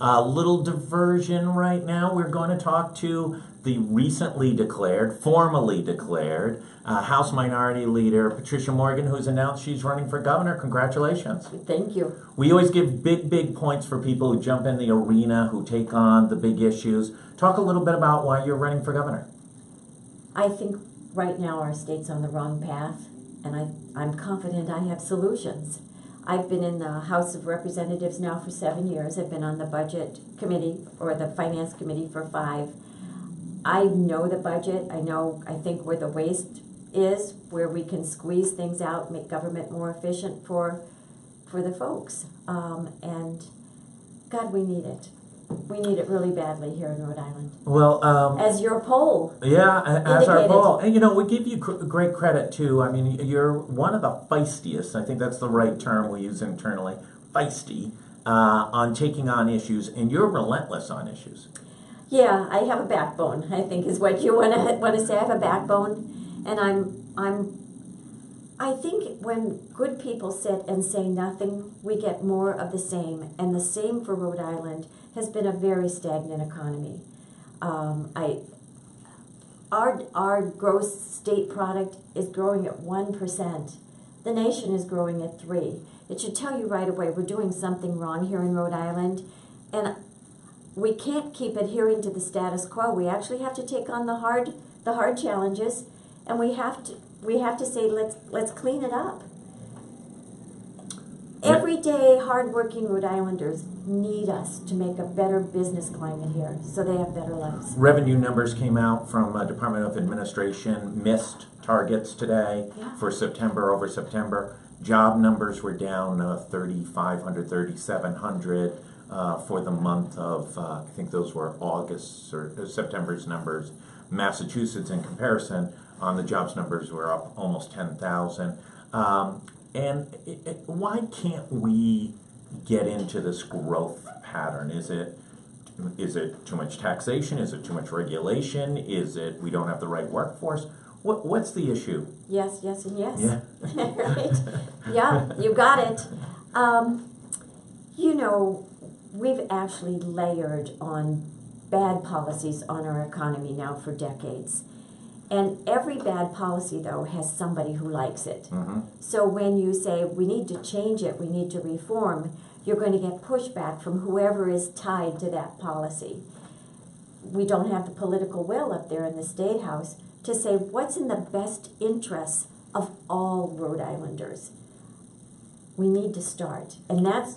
A little diversion right now. We're going to talk to the formally declared House Minority Leader, Patricia Morgan, who's announced she's running for governor. Congratulations. Thank you. We always give big points for people who jump in the arena, who take on the big issues. Talk a little bit about why you're running for governor. I think right now our state's on the wrong path, and I'm confident I have solutions. I've been in the House of Representatives now for 7 years. I've been on the Budget Committee or the Finance Committee for 5. I know the budget. I think where the waste is, where we can squeeze things out, make government more efficient for the folks. And God, we need it. We need it really badly here in Rhode Island. Well, as your poll as our poll. And we give you great credit too. I mean, you're one of the feistiest, I think that's the right term we use internally, feisty, on taking on issues, and you're relentless on issues. Yeah, I have a backbone, I think is what you want to say. I have a backbone, and I think when good people sit and say nothing, we get more of the same. And the same for Rhode Island has been a very stagnant economy. Our gross state product is growing at 1%. The nation is growing at 3%. It should tell you right away we're doing something wrong here in Rhode Island, and we can't keep adhering to the status quo. We actually have to take on the hard challenges, and we have to say let's clean it up. Everyday hardworking Rhode Islanders need us to make a better business climate here so they have better lives. Revenue numbers came out from Department of Administration, missed targets today for September over September. Job numbers were down 3,500, 3,700 for the month of, I think those were August or September's numbers. Massachusetts, in comparison, on the jobs numbers were up almost 10,000. And why can't we get into this growth pattern? Is it too much taxation? Is it too much regulation? Is it we don't have the right workforce? What's the issue? Yes, and yes. Yeah. Right? Yeah, you got it. We've actually layered on bad policies on our economy now for decades. And every bad policy, though, has somebody who likes it. Mm-hmm. So when you say, we need to change it, we need to reform, you're going to get pushback from whoever is tied to that policy. We don't have the political will up there in the State House to say what's in the best interests of all Rhode Islanders. We need to start. And that's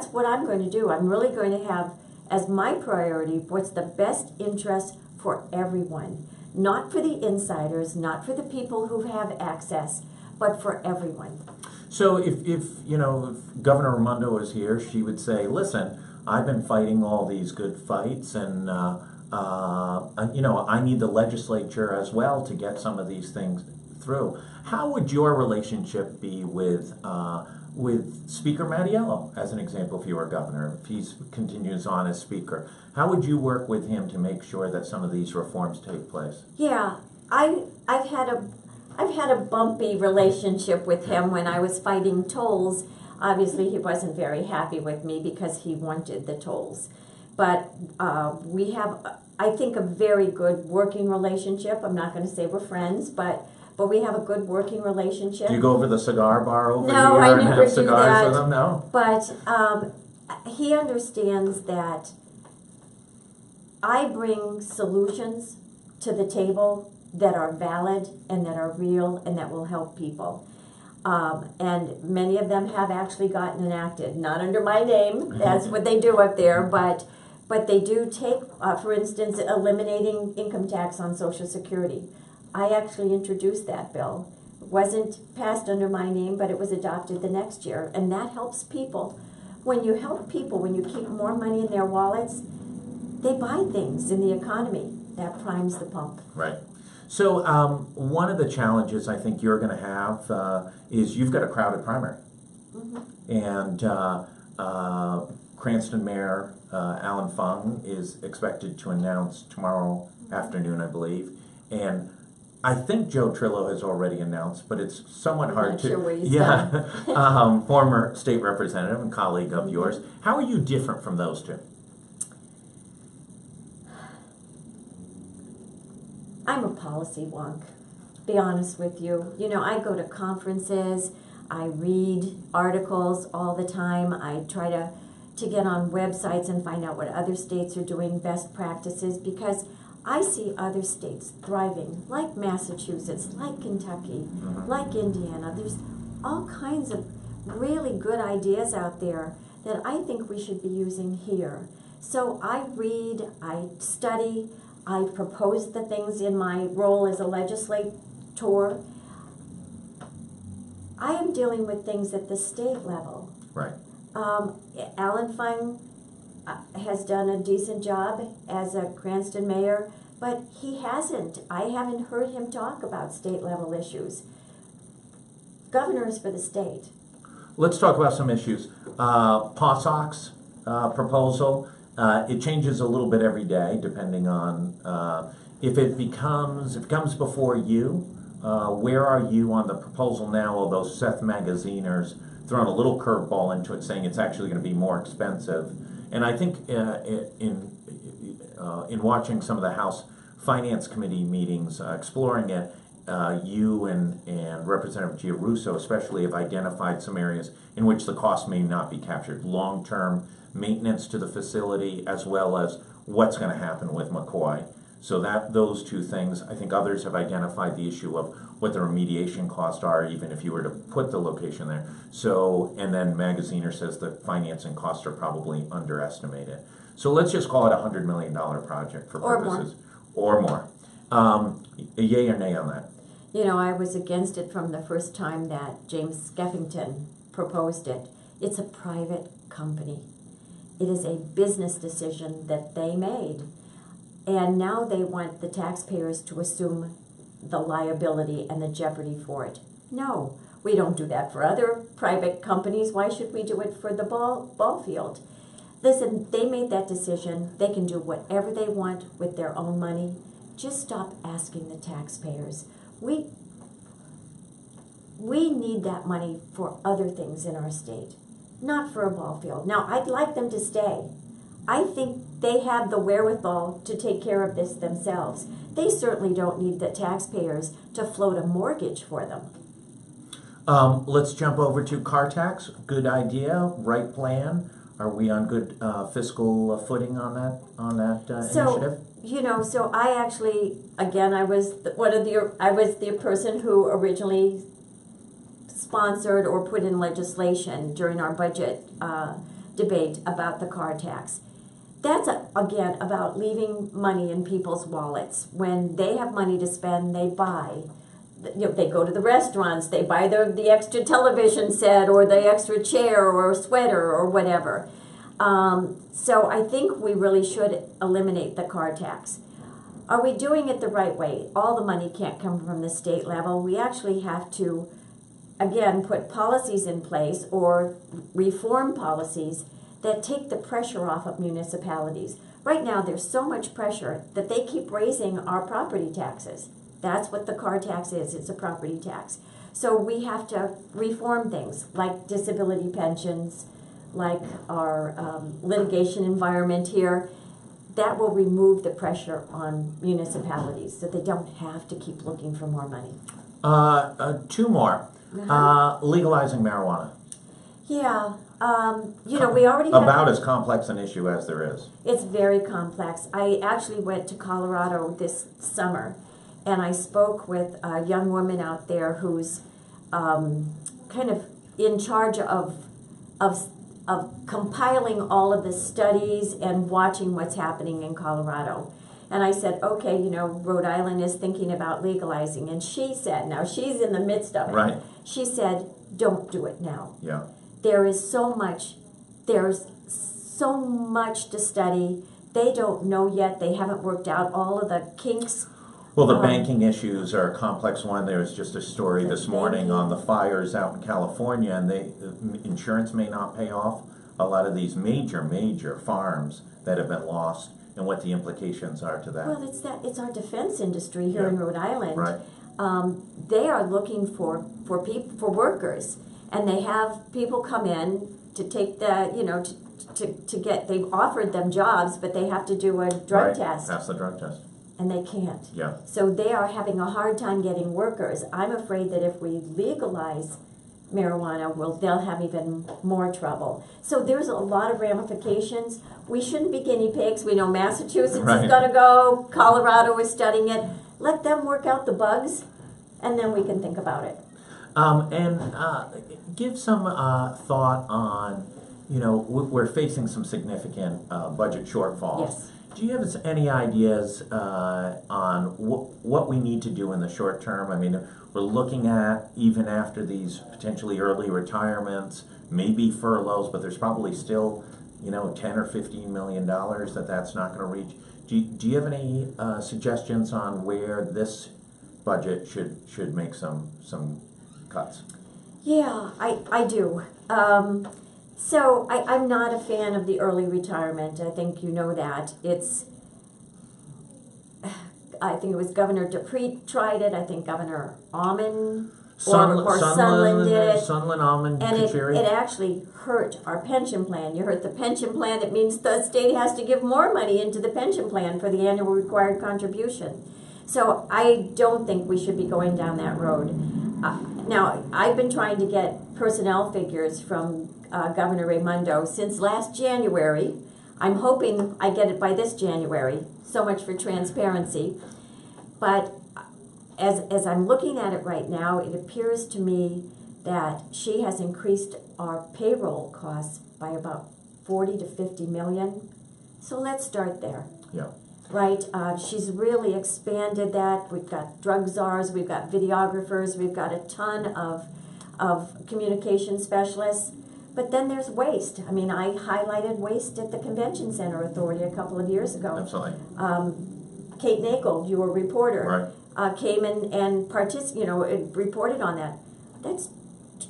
what I'm going to do. I'm really going to have as my priority what's the best interest for everyone. Not for the insiders, not for the people who have access, but for everyone. So if Governor Raimondo was here, she would say, listen, I've been fighting all these good fights, and I need the legislature as well to get some of these things through. How would your relationship be with Speaker Mattiello, as an example, if you were governor, if he continues on as Speaker? How would you work with him to make sure that some of these reforms take place? Yeah, I've had a bumpy relationship with him when I was fighting tolls. Obviously, he wasn't very happy with me because he wanted the tolls. But we have, I think, a very good working relationship. I'm not going to say we're friends, but we have a good working relationship. Do you go over the cigar bar over No, here I and never have do cigars that. with him? No? But he understands that I bring solutions to the table that are valid and that are real and that will help people. And many of them have actually gotten enacted, not under my name, that's what they do up there, but they do take, for instance, eliminating income tax on Social Security. I actually introduced that bill. It wasn't passed under my name, but it was adopted the next year, and that helps people. When you help people, when you keep more money in their wallets, they buy things in the economy. That primes the pump. Right. So one of the challenges I think you're going to have is you've got a crowded primary. Mm-hmm. And Cranston Mayor Alan Fung is expected to announce tomorrow afternoon, I believe. And I think Joe Trillo has already announced, but it's somewhat hard to. Sure what he's done. Former state representative and colleague of yours. How are you different from those two? I'm a policy wonk, be honest with you. You know, I go to conferences, I read articles all the time, I try to get on websites and find out what other states are doing, best practices, because I see other states thriving, like Massachusetts, like Kentucky, like Indiana. There's all kinds of really good ideas out there that I think we should be using here. So I read, I study, I propose the things in my role as a legislator. I am dealing with things at the state level. Right. Alan Fung has done a decent job as a Cranston mayor, but he hasn't. I haven't heard him talk about state level issues. Governor is for the state. Let's talk about some issues. POSOX proposal. It changes a little bit every day, depending on if it comes before you. Where are you on the proposal now? Although Seth Magaziner's thrown a little curveball into it, saying it's actually going to be more expensive. And I think in watching some of the House Finance Committee meetings, exploring it, you and Representative Giarrusso especially have identified some areas in which the cost may not be captured. Long-term maintenance to the facility, as well as what's going to happen with McCoy. So those two things, I think others have identified the issue of what the remediation costs are, even if you were to put the location there. So, and then Magaziner says the financing costs are probably underestimated. So let's just call it $100 million project for purposes. Or more. A yay or nay on that? You know, I was against it from the first time that James Skeffington proposed it. It's a private company. It is a business decision that they made. And now they want the taxpayers to assume the liability and the jeopardy for it. No, we don't do that for other private companies. Why should we do it for the ball field? Listen, they made that decision. They can do whatever they want with their own money. Just stop asking the taxpayers. We need that money for other things in our state, not for a ball field. Now, I'd like them to stay. I think they have the wherewithal to take care of this themselves. They certainly don't need the taxpayers to float a mortgage for them. Let's jump over to car tax. Good idea, right plan. Are we on good fiscal footing on that initiative? You know, so I actually, again, I was the person who originally sponsored or put in legislation during our budget debate about the car tax. That's, again, about leaving money in people's wallets. When they have money to spend, they buy. You know, they go to the restaurants, they buy the extra television set or the extra chair or sweater or whatever. So I think we really should eliminate the car tax. Are we doing it the right way? All the money can't come from the state level. We actually have to, again, put policies in place or reform policies that take the pressure off of municipalities. Right now, there's so much pressure that they keep raising our property taxes. That's what the car tax is. It's a property tax. So we have to reform things like disability pensions, like our litigation environment here. That will remove the pressure on municipalities so they don't have to keep looking for more money. Two more. Legalizing marijuana. Yeah. You know, we already have... About as complex an issue as there is. It's very complex. I actually went to Colorado this summer, and I spoke with a young woman out there who's kind of in charge of compiling all of the studies and watching what's happening in Colorado. And I said, okay, you know, Rhode Island is thinking about legalizing. And she said, now she's in the midst of it. Right. She said, don't do it now. Yeah. There's so much to study. They don't know yet. They haven't worked out all of the kinks. Well, the banking issues are a complex one. There was just a story this morning on the fires out in California, and insurance may not pay off a lot of these major farms that have been lost, and what the implications are to that. Well, it's our defense industry here in Rhode Island. Right. They are looking for workers. And they have people come in to take to get, they've offered them jobs, but they have to do a drug test. Pass the drug test. and they can't. Yeah. So they are having a hard time getting workers. I'm afraid that if we legalize marijuana, they'll have even more trouble. So there's a lot of ramifications. We shouldn't be guinea pigs. We know Massachusetts is Right. going to go. Colorado is studying it. Let them work out the bugs, and then we can think about it. Give some thought on, we're facing some significant budget shortfalls. Yes. Do you have any ideas on what we need to do in the short term? I mean, we're looking at, even after these potentially early retirements, maybe furloughs, but there's probably still, 10 or $15 million that's not going to reach. Do you have any suggestions on where this budget should make some cuts? Yeah, I do. So I'm not a fan of the early retirement. I think you know that. I think it was Governor Dupree tried it. I think Governor Almond or Sunland did it. Sunland, Almond, and Kacheri. it actually hurt our pension plan. You hurt the pension plan. It means the state has to give more money into the pension plan for the annual required contribution. So I don't think we should be going down that road. Now, I've been trying to get personnel figures from Governor Raimondo since last January. I'm hoping I get it by this January. So much for transparency. But as I'm looking at it right now, it appears to me that she has increased our payroll costs by about 40 to 50 million. So let's start there. Yeah. Right? She's really expanded that. We've got drug czars, we've got videographers, we've got a ton of communication specialists. But then there's waste. I mean, I highlighted waste at the Convention Center Authority a couple of years ago. Absolutely. Kate Nagel, you were a reporter, Right. came in and reported on that. That's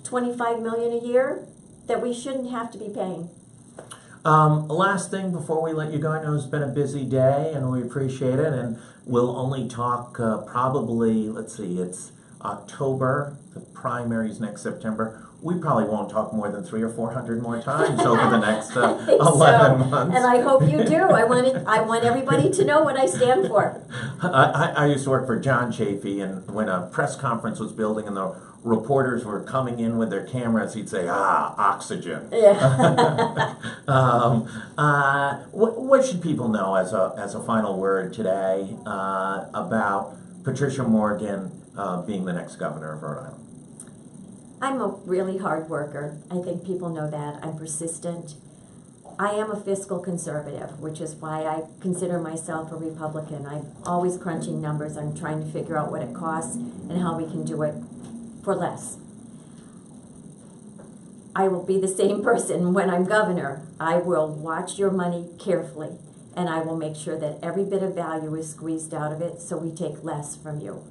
$25 million a year that we shouldn't have to be paying. Last thing before we let you go, I know it's been a busy day and we appreciate it, and we'll only talk probably, it's October, the primaries next September. We probably won't talk more than 300 or 400 more times over the next 11 months. And I hope you do. I want everybody to know what I stand for. I used to work for John Chafee, and when a press conference was building and the reporters were coming in with their cameras, he'd say, oxygen. Yeah. What should people know as a final word today about Patricia Morgan being the next governor of Rhode Island? I'm a really hard worker. I think people know that. I'm persistent. I am a fiscal conservative, which is why I consider myself a Republican. I'm always crunching numbers. I'm trying to figure out what it costs and how we can do it for less. I will be the same person when I'm governor. I will watch your money carefully, and I will make sure that every bit of value is squeezed out of it so we take less from you.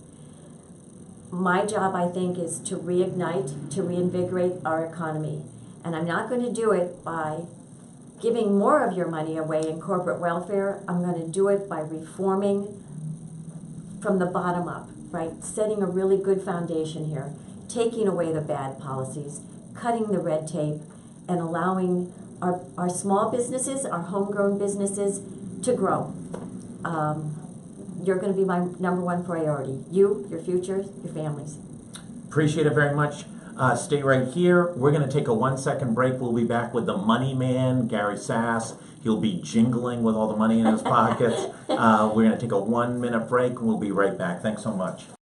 My job, I think, is to reignite, to reinvigorate our economy. And I'm not going to do it by giving more of your money away in corporate welfare. I'm going to do it by reforming from the bottom up, right? Setting a really good foundation here, taking away the bad policies, cutting the red tape, and allowing our small businesses, our homegrown businesses, to grow. You're going to be my number one priority. You, your future, your families. Appreciate it very much. Stay right here. We're going to take a 1-second break. We'll be back with the money man, Gary Sass. He'll be jingling with all the money in his pockets. We're going to take a 1-minute break, and we'll be right back. Thanks so much.